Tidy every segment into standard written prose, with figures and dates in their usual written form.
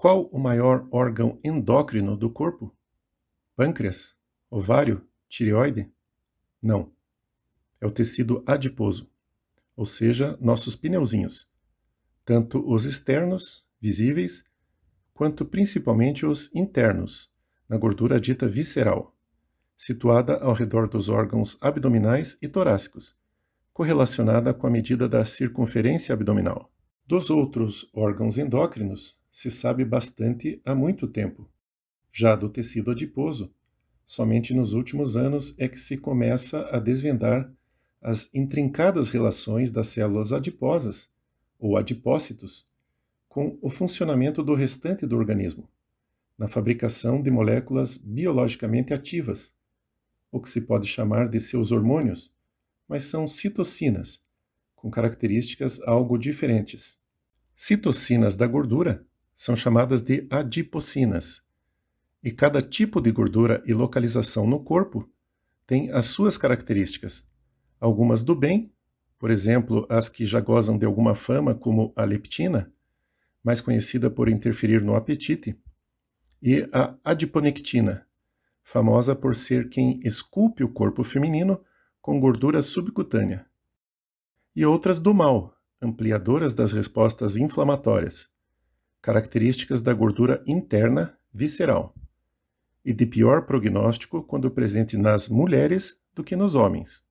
Qual o maior órgão endócrino do corpo? Pâncreas? Ovário? Tireoide? Não. É o tecido adiposo, ou seja, nossos pneuzinhos, tanto os externos, visíveis, quanto principalmente os internos, na gordura dita visceral, situada ao redor dos órgãos abdominais e torácicos, correlacionada com a medida da circunferência abdominal. Dos outros órgãos endócrinos, se sabe bastante há muito tempo. Já do tecido adiposo, somente nos últimos anos é que se começa a desvendar as intrincadas relações das células adiposas, ou adipócitos, com o funcionamento do restante do organismo, na fabricação de moléculas biologicamente ativas, o que se pode chamar de seus hormônios, mas são citocinas, com características algo diferentes. Citocinas da gordura são chamadas de adipocinas, e cada tipo de gordura e localização no corpo tem as suas características, algumas do bem, por exemplo, as que já gozam de alguma fama, como a leptina, mais conhecida por interferir no apetite, e a adiponectina, famosa por ser quem esculpe o corpo feminino com gordura subcutânea, e outras do mal, ampliadoras das respostas inflamatórias, características da gordura interna visceral, e de pior prognóstico quando presente nas mulheres do que nos homens.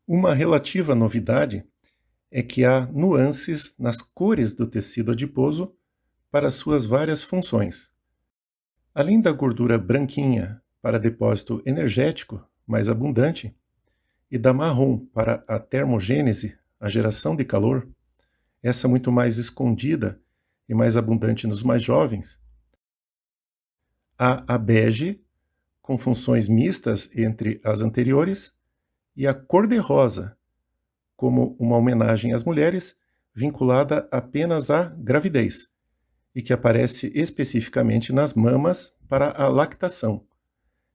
Uma relativa novidade é que há nuances nas cores do tecido adiposo para suas várias funções. Além da gordura branquinha para depósito energético mais abundante e da marrom para a termogênese, a geração de calor, essa muito mais escondida e mais abundante nos mais jovens, há a bege, com funções mistas entre as anteriores, e a cor-de-rosa, como uma homenagem às mulheres, vinculada apenas à gravidez, e que aparece especificamente nas mamas para a lactação,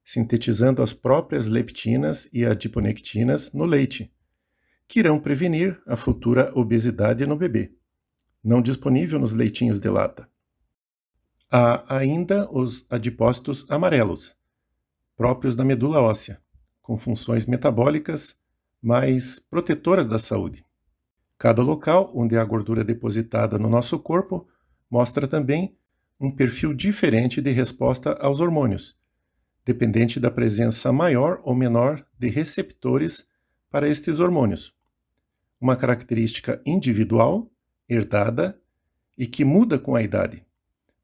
sintetizando as próprias leptinas e adiponectinas no leite, que irão prevenir a futura obesidade no bebê, não disponível nos leitinhos de lata. Há ainda os adipócitos amarelos, próprios da medula óssea, com funções metabólicas mais protetoras da saúde. Cada local onde há gordura depositada no nosso corpo mostra também um perfil diferente de resposta aos hormônios, dependente da presença maior ou menor de receptores para estes hormônios. Uma característica individual, herdada e que muda com a idade,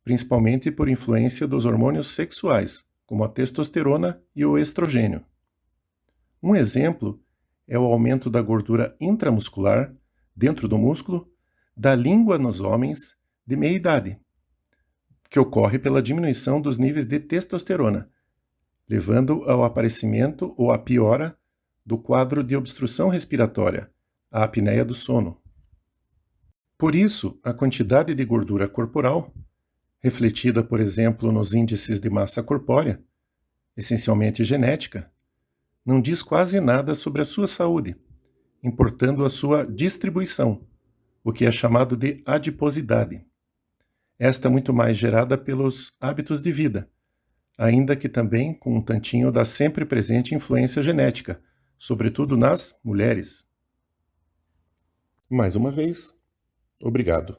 principalmente por influência dos hormônios sexuais, como a testosterona e o estrogênio. Um exemplo é o aumento da gordura intramuscular, dentro do músculo, da língua nos homens de meia idade, que ocorre pela diminuição dos níveis de testosterona, levando ao aparecimento ou à piora do quadro de obstrução respiratória, a apneia do sono. Por isso, a quantidade de gordura corporal, refletida, por exemplo, nos índices de massa corpórea, essencialmente genética, não diz quase nada sobre a sua saúde, importando a sua distribuição, o que é chamado de adiposidade. Esta muito mais gerada pelos hábitos de vida, ainda que também com um tantinho da sempre presente influência genética, sobretudo nas mulheres. Mais uma vez, obrigado.